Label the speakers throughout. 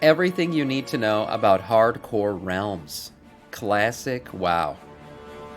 Speaker 1: Everything you need to know about hardcore realms. Classic WoW.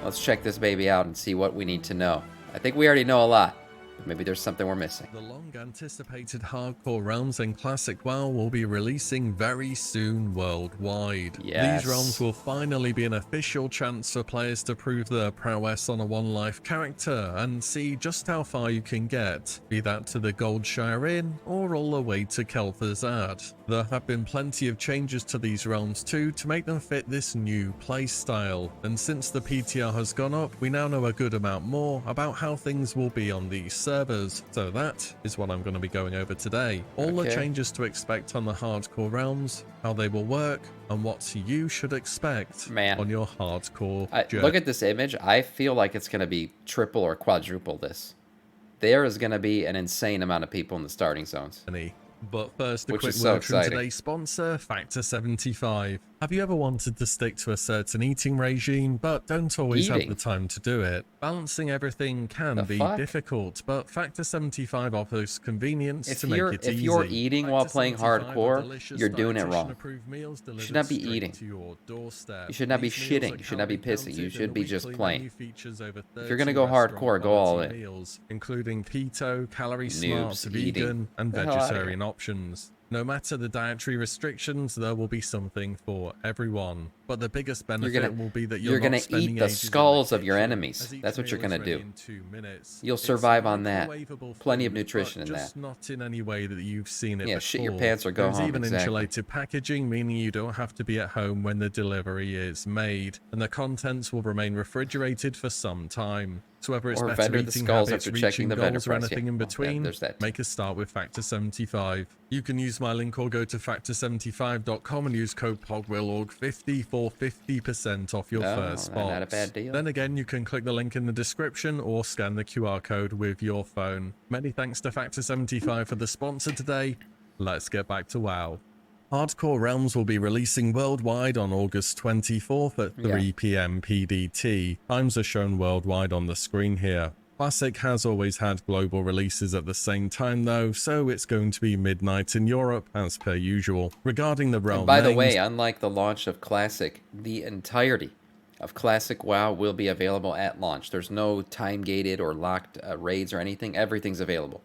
Speaker 1: Let's check this baby out and see what we need to know. I think we already know a lot, but maybe there's something we're missing.
Speaker 2: The long-anticipated Hardcore Realms in Classic WoW will be releasing very soon worldwide.
Speaker 1: Yes.
Speaker 2: These realms will finally be an official chance for players to prove their prowess on a one-life character and see just how far you can get, be that to the Goldshire Inn or all the way to Kel'Thuzad. There have been plenty of changes to these realms too to make them fit this new playstyle, and since the PTR has gone up, we now know a good amount more about how things will be on these servers, so that is what I'm going to be going over today. All the changes to expect on the hardcore realms, how they will work, and what you should expect on your hardcore journey.
Speaker 1: Look at this image. I feel like it's going to be triple or quadruple this. There is going to be an insane amount of people in the starting zones.
Speaker 2: But first, a quick word from today's sponsor, Factor 75. Have you ever wanted to stick to a certain eating regime, but don't always have the time to do it? Balancing everything can be difficult, but Factor 75 offers convenience to make it easy.
Speaker 1: If you're eating while playing hardcore, you're doing it wrong. You should not be eating. You should not be shitting. You should not be pissing. You should be just playing. If you're going to go hardcore, go all in.
Speaker 2: Including keto, calorie smart, vegan, and vegetarian options. No matter the dietary restrictions, there will be something for everyone. But the biggest benefit will be that you're
Speaker 1: going to eat the skulls of your enemies. That's what you're going to do. You'll survive on that. Plenty of nutrition in that.
Speaker 2: Just not in any way that you've seen it before.
Speaker 1: Shit your pants or go home.
Speaker 2: There's even insulated packaging, meaning you don't have to be at home when the delivery is made, and the contents will remain refrigerated for some time. So whether it's better eating habits, reaching goals, or anything in between, make a start with Factor 75. You can use my link or go to factor75.com and use code POGWILLORG50 for 50% off your first box.
Speaker 1: Not a bad deal.
Speaker 2: Then again, you can click the link in the description or scan the QR code with your phone. Many thanks to Factor 75 for the sponsor today. Let's get back to WoW. Hardcore Realms will be releasing worldwide on August 24th at 3 PM PDT. Times are shown worldwide on the screen here. Classic has always had global releases at the same time though, so it's going to be midnight in Europe as per usual. Regarding the realm
Speaker 1: by the way, unlike the launch of Classic, the entirety of Classic WoW will be available at launch. There's no time-gated or locked raids or anything. Everything's available.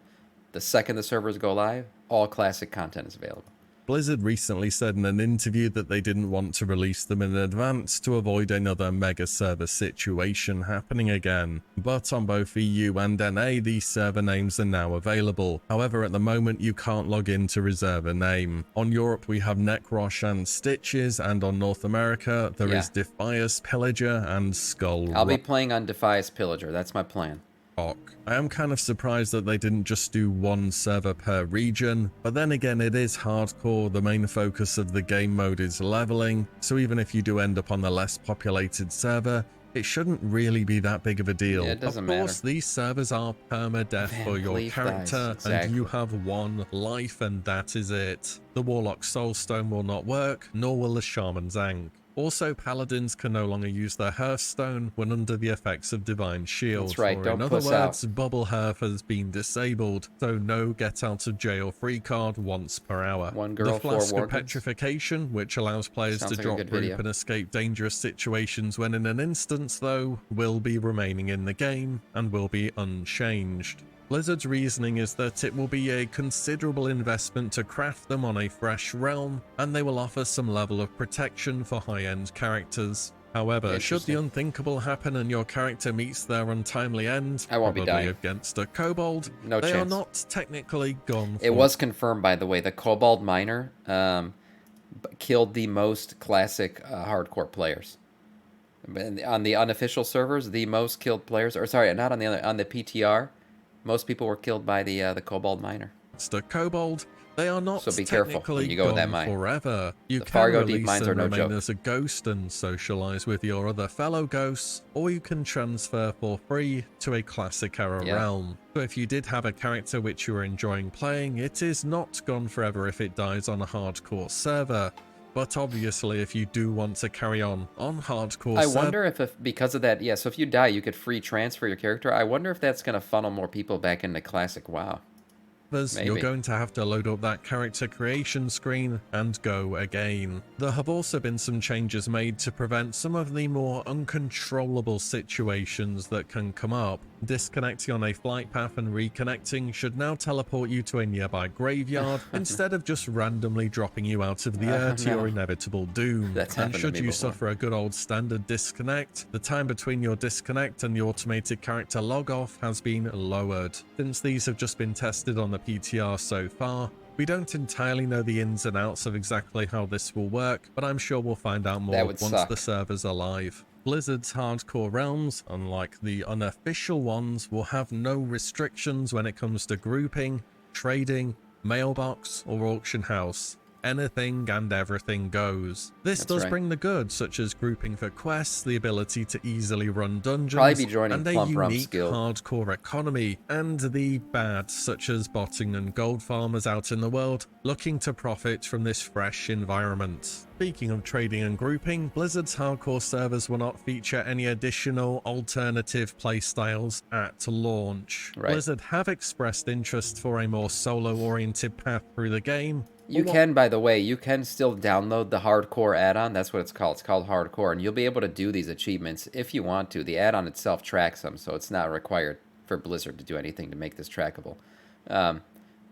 Speaker 1: The second the servers go live, all Classic content is available.
Speaker 2: Blizzard recently said in an interview that they didn't want to release them in advance to avoid another mega server situation happening again. But on both EU and NA, these server names are now available. However, at the moment, you can't log in to reserve a name. On Europe, we have Necrosh and Stitches, and on North America, there is Defias, Pillager, and Skull.
Speaker 1: I'll be playing on Defias Pillager. That's my plan.
Speaker 2: I am kind of surprised that they didn't just do one server per region, but then again it is hardcore, the main focus of the game mode is leveling, so even if you do end up on the less populated server, it shouldn't really be that big of a deal.
Speaker 1: It doesn't
Speaker 2: matter. Of course, these servers are permadeath for your character, and you have one life and that is it. The Warlock Soulstone will not work, nor will the Shaman's Ankh. Also, paladins can no longer use their Hearthstone when under the effects of Divine Shield.
Speaker 1: That's right,
Speaker 2: or
Speaker 1: don't
Speaker 2: in other words, Bubble Hearth has been disabled, so no get out of jail free card once per hour.
Speaker 1: One girl,
Speaker 2: the Flask of Petrification, which allows players to drop group and escape dangerous situations when in an instance though, will be remaining in the game and will be unchanged. Blizzard's reasoning is that it will be a considerable investment to craft them on a fresh realm, and they will offer some level of protection for high-end characters. However, should the unthinkable happen and your character meets their untimely end,
Speaker 1: I won't be dying
Speaker 2: against a kobold,
Speaker 1: no
Speaker 2: they
Speaker 1: chance.
Speaker 2: are not technically gone.
Speaker 1: It was confirmed, by the way, the kobold miner killed the most classic hardcore players. On the unofficial servers, the most killed players, or sorry, not on the other, on the PTR. Most people were killed by the kobold miner.
Speaker 2: It's the kobold. They are not
Speaker 1: so be careful when you go with that mine.
Speaker 2: Forever. You
Speaker 1: the
Speaker 2: can
Speaker 1: Fargo
Speaker 2: release
Speaker 1: deep mines
Speaker 2: and
Speaker 1: are no
Speaker 2: remain
Speaker 1: joke.
Speaker 2: as a ghost and socialize with your other fellow ghosts, or you can transfer for free to a classic era realm. So if you did have a character which you were enjoying playing, it is not gone forever if it dies on a hardcore server. But obviously, if you do want to carry on hardcore
Speaker 1: I wonder if because of that, so if you die, you could free transfer your character. I wonder if that's going to funnel more people back into Classic WoW.
Speaker 2: others, you're
Speaker 1: Maybe.
Speaker 2: going to have to load up that character creation screen and go again. There have also been some changes made to prevent some of the more uncontrollable situations that can come up. Disconnecting on a flight path and reconnecting should now teleport you to a nearby graveyard instead of just randomly dropping you out of the air to your
Speaker 1: No.
Speaker 2: inevitable doom.
Speaker 1: That's
Speaker 2: And
Speaker 1: happened to
Speaker 2: should
Speaker 1: me
Speaker 2: you
Speaker 1: before.
Speaker 2: suffer a good old standard disconnect, the time between your disconnect and the automated character log off has been lowered. Since these have just been tested on the PTR so far, we don't entirely know the ins and outs of exactly how this will work, but I'm sure we'll find out more
Speaker 1: would
Speaker 2: once the
Speaker 1: suck.
Speaker 2: servers are live. Blizzard's hardcore realms, unlike the unofficial ones, will have no restrictions when it comes to grouping, trading, mailbox, or auction house. Anything and everything goes. This
Speaker 1: That's
Speaker 2: does
Speaker 1: right.
Speaker 2: bring the good, such as grouping for quests, the ability to easily run dungeons,
Speaker 1: Probably be joining
Speaker 2: and a
Speaker 1: Plump Rump's
Speaker 2: unique
Speaker 1: guild.
Speaker 2: hardcore economy, and the bad, such as botting and gold farmers out in the world, looking to profit from this fresh environment. Speaking of trading and grouping, Blizzard's hardcore servers will not feature any additional alternative playstyles at launch.
Speaker 1: Right.
Speaker 2: Blizzard have expressed interest for a more solo-oriented path through the game.
Speaker 1: You can, by the way, you can still download the hardcore add-on. That's what it's called. It's called hardcore, and you'll be able to do these achievements if you want to. The add-on itself tracks them, so it's not required for Blizzard to do anything to make this trackable.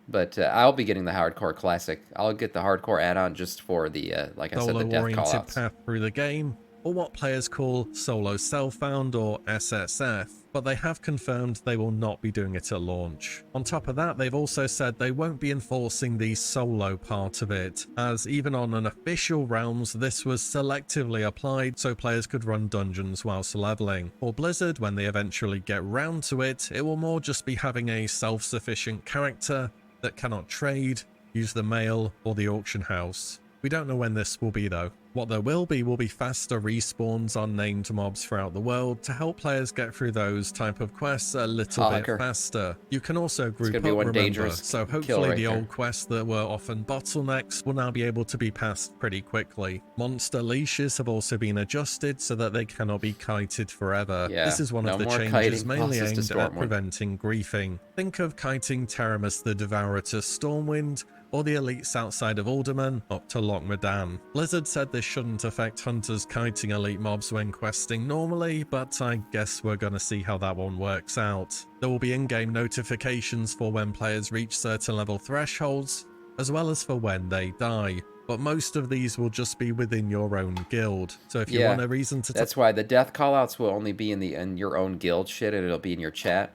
Speaker 1: But I'll be getting the hardcore classic. I'll get the hardcore add-on just for the, like I said, the death
Speaker 2: Solo-oriented
Speaker 1: callouts.
Speaker 2: path through the game, or what players call solo self-found or SSF, but they have confirmed they will not be doing it at launch. On top of that, they've also said they won't be enforcing the solo part of it, as even on unofficial realms, this was selectively applied so players could run dungeons whilst leveling. For Blizzard, when they eventually get round to it, it will more just be having a self-sufficient character that cannot trade, use the mail, or the auction house. We don't know when this will be though. What there will be faster respawns on named mobs throughout the world to help players get through those type of quests a little bit faster. You can also group up,
Speaker 1: gonna be one
Speaker 2: remember,
Speaker 1: dangerous
Speaker 2: so
Speaker 1: kill
Speaker 2: hopefully
Speaker 1: right
Speaker 2: the
Speaker 1: there.
Speaker 2: old quests that were often bottlenecks will now be able to be passed pretty quickly. Monster leashes have also been adjusted so that they cannot be kited forever.
Speaker 1: Yeah,
Speaker 2: This is one
Speaker 1: no
Speaker 2: of the
Speaker 1: more
Speaker 2: changes
Speaker 1: kiting
Speaker 2: mainly
Speaker 1: bosses to
Speaker 2: aimed at
Speaker 1: Stormwind.
Speaker 2: preventing griefing. Think of kiting Teramus the Devourer to Stormwind, or the elites outside of Alderman up to Loch Modan. Blizzard said this shouldn't affect hunters kiting elite mobs when questing normally, but I guess we're gonna see how that one works out. There will be in-game notifications for when players reach certain level thresholds, as well as for when they die, but most of these will just be within your own guild. So if you want a reason to
Speaker 1: that's why the death callouts will only be in your own guild shit, and it'll be in your chat.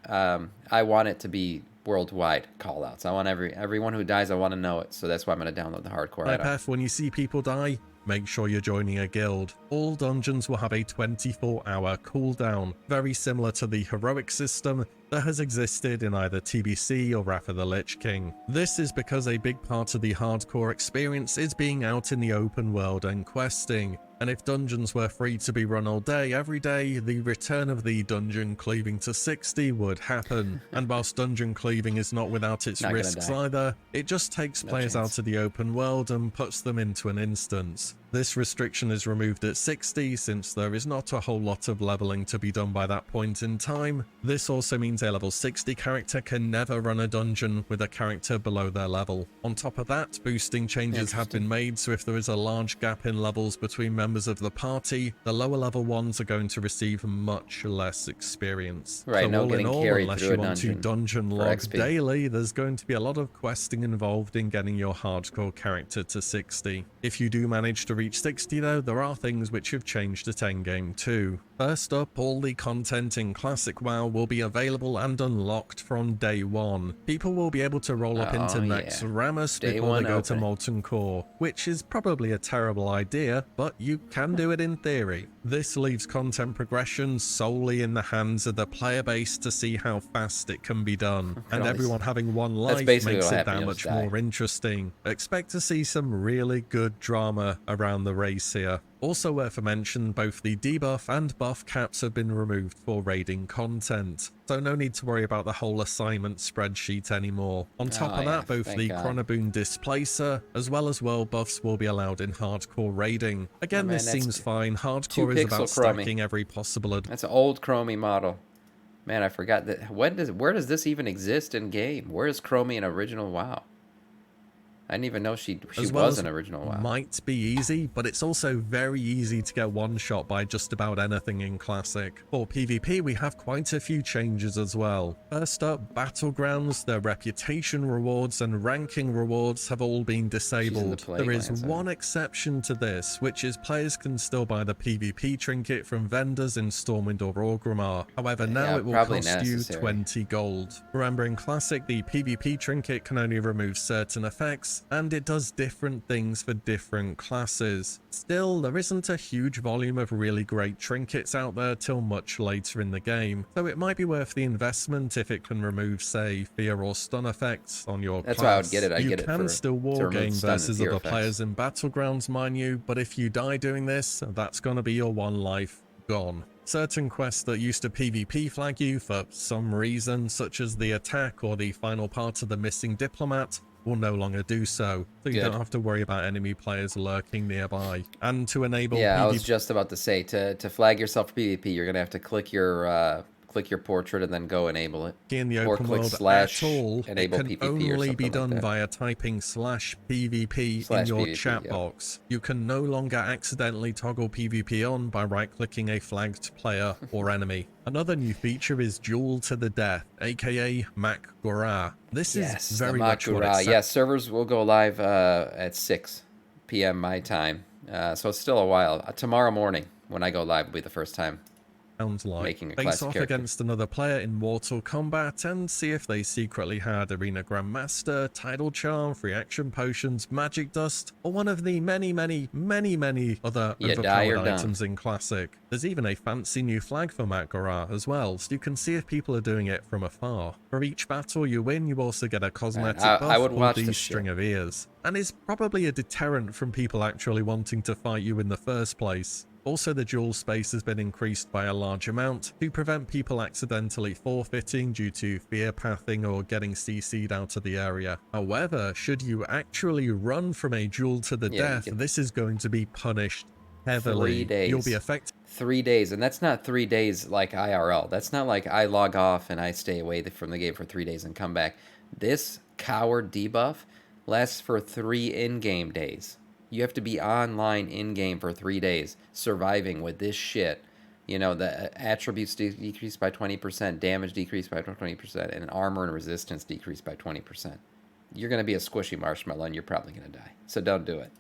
Speaker 1: I want it to be worldwide callouts. I want everyone who dies, I want to know it. So that's why I'm going to download the hardcore add-on.
Speaker 2: Type F, when you see people die, make sure you're joining a guild. All dungeons will have a 24-hour cooldown, very similar to the heroic system that has existed in either TBC or Wrath of the Lich King. This is because a big part of the hardcore experience is being out in the open world and questing. And if dungeons were free to be run all day, every day, the return of the dungeon cleaving to 60 would happen. And whilst dungeon cleaving is not without its risks either, it just takes players out of the open world and puts them into an instance. This restriction is removed at 60 since there is not a whole lot of leveling to be done by that point in time. This also means a level 60 character can never run a dungeon with a character below their level. On top of that, boosting changes have been made, so if there is a large gap in levels between members of the party, the lower level ones are going to receive much less experience.
Speaker 1: Right,
Speaker 2: so
Speaker 1: no
Speaker 2: all in
Speaker 1: getting
Speaker 2: all,
Speaker 1: carried
Speaker 2: unless
Speaker 1: through
Speaker 2: you
Speaker 1: a
Speaker 2: want to dungeon log
Speaker 1: XP.
Speaker 2: daily, there's going to be a lot of questing involved in getting your hardcore character to 60. If you do manage to reach 60 though, there are things which have changed at endgame too. First up, all the content in Classic WoW will be available and unlocked from day one. People will be able to roll up into Nex Rammus before they go to Molten Core, which is probably a terrible idea, but you can do it in theory. This leaves content progression solely in the hands of the player base to see how fast it can be done, and everyone having one life makes it that much more interesting. Expect to see some really good drama around the race here. Also worth a mention, both the debuff and buff caps have been removed for raiding content, so no need to worry about the whole assignment spreadsheet anymore. On top of that, both the Chronoboon Displacer as well as world buffs will be allowed in hardcore raiding. Again, this seems fine. Hardcore is about stacking every possible...
Speaker 1: That's an old Chromie model. Man, I forgot that. Where does this even exist in game? Where is Chromie in original WoW? I didn't even know she
Speaker 2: As well
Speaker 1: was
Speaker 2: as
Speaker 1: an original WoW.
Speaker 2: might be easy, but it's also very easy to get one-shot by just about anything in Classic. For PvP, we have quite a few changes as well. First up, Battlegrounds, their reputation rewards and ranking rewards have all been disabled. There is one exception to this, which is players can still buy the PvP trinket from vendors in Stormwind or Orgrimmar. However, now it will cost you 20 gold. Remember, in Classic, the PvP trinket can only remove certain effects, and it does different things for different classes. Still, there isn't a huge volume of really great trinkets out there till much later in the game, so it might be worth the investment if it can remove, say, fear or stun effects on your class.
Speaker 1: That's why I would get it.
Speaker 2: You can still wargame versus other players in Battlegrounds, mind you, but if you die doing this, that's gonna be your one life gone. Certain quests that used to PvP flag you for some reason, such as the attack or the final part of the missing diplomat, will no longer do so you don't have to worry about enemy players lurking nearby. And to enable
Speaker 1: I was just about to say, to flag yourself for PvP, you're gonna have to click your portrait and then go enable it.
Speaker 2: In the open world at all, it can
Speaker 1: PvP
Speaker 2: only be done
Speaker 1: like
Speaker 2: via typing /PvP in your chat box. You can no longer accidentally toggle PvP on by right-clicking a flagged player or enemy. Another new feature is Duel to the Death, aka Mac Gora. This is very much what it's...
Speaker 1: Yes, servers will go live at 6 p.m. my time, so it's still a while. Tomorrow morning when I go live will be the first time.
Speaker 2: Sounds like. Face off against another player in Mortal Kombat and see if they secretly had Arena Grandmaster, Tidal Charm, free action potions, magic dust, or one of the many other overpowered items in Classic. There's even a fancy new flag for Mac Gora as well, so you can see if people are doing it from afar. For each battle you win, you also get a cosmetic buff called the String of Ears, and is probably a deterrent from people actually wanting to fight you in the first place. Also, the duel space has been increased by a large amount to prevent people accidentally forfeiting due to fear pathing or getting CC'd out of the area. However, should you actually run from a duel to the death, this is going to be punished heavily.
Speaker 1: 3 days.
Speaker 2: You'll be affected.
Speaker 1: 3 days, and that's not 3 days like IRL. That's not like I log off and I stay away from the game for 3 days and come back. This coward debuff lasts for 3 in-game days. You have to be online in-game for 3 days, surviving with this shit. You know, the attributes decreased by 20%, damage decreased by 20%, and armor and resistance decreased by 20%. You're going to be a squishy marshmallow, and you're probably going to die. So don't do it.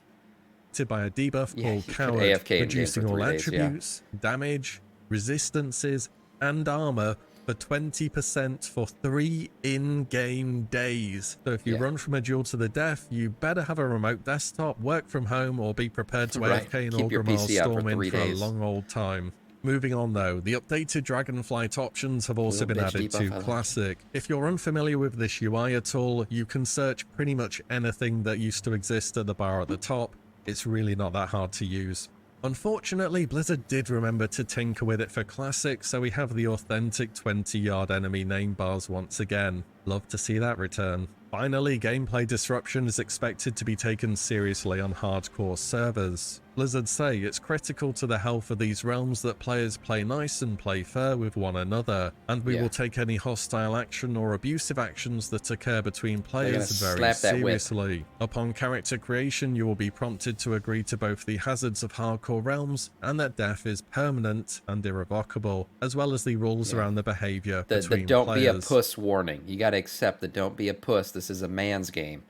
Speaker 2: By a debuff called Coward, reducing all attributes, damage, resistances, and armor for 20% for 3 in-game days. So if you run from a duel to the death, you better have a remote desktop, work from home, or be prepared to AFK in Orgrimmar Stormwind for a long old time. Moving on though, the updated Dragonflight options have also been added to Classic. If you're unfamiliar with this UI at all, you can search pretty much anything that used to exist at the bar at the top. It's really not that hard to use. Unfortunately, Blizzard did remember to tinker with it for Classic, so we have the authentic 20-yard enemy name bars once again. Love to see that return. Finally, gameplay disruption is expected to be taken seriously on hardcore servers. Blizzard say it's critical to the health of these realms that players play nice and play fair with one another, and we will take any hostile action or abusive actions that occur between players very seriously. Upon character creation, you will be prompted to agree to both the hazards of hardcore realms and that death is permanent and irrevocable, as well as the rules around the behavior between
Speaker 1: don't
Speaker 2: players.
Speaker 1: Be a puss warning. You gotta accept the don't be a puss. This is a man's game.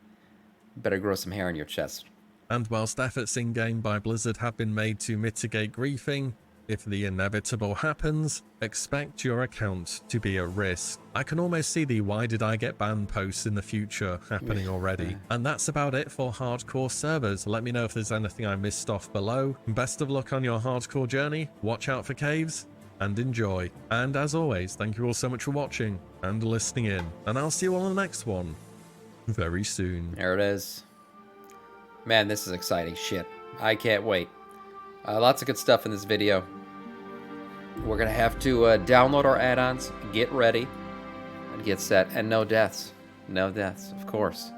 Speaker 1: Better grow some hair on your chest.
Speaker 2: And whilst efforts in-game by Blizzard have been made to mitigate griefing, if the inevitable happens, expect your account to be at risk. I can almost see the "why did I get banned" posts in the future happening already. And that's about it for hardcore servers. Let me know if there's anything I missed off below. Best of luck on your hardcore journey, watch out for caves, and enjoy. And as always, thank you all so much for watching and listening in, and I'll see you all on the next one very soon.
Speaker 1: There it is. Man, this is exciting shit. I can't wait. Lots of good stuff in this video. We're going to have to download our add-ons, get ready, and get set. And no deaths. No deaths, of course.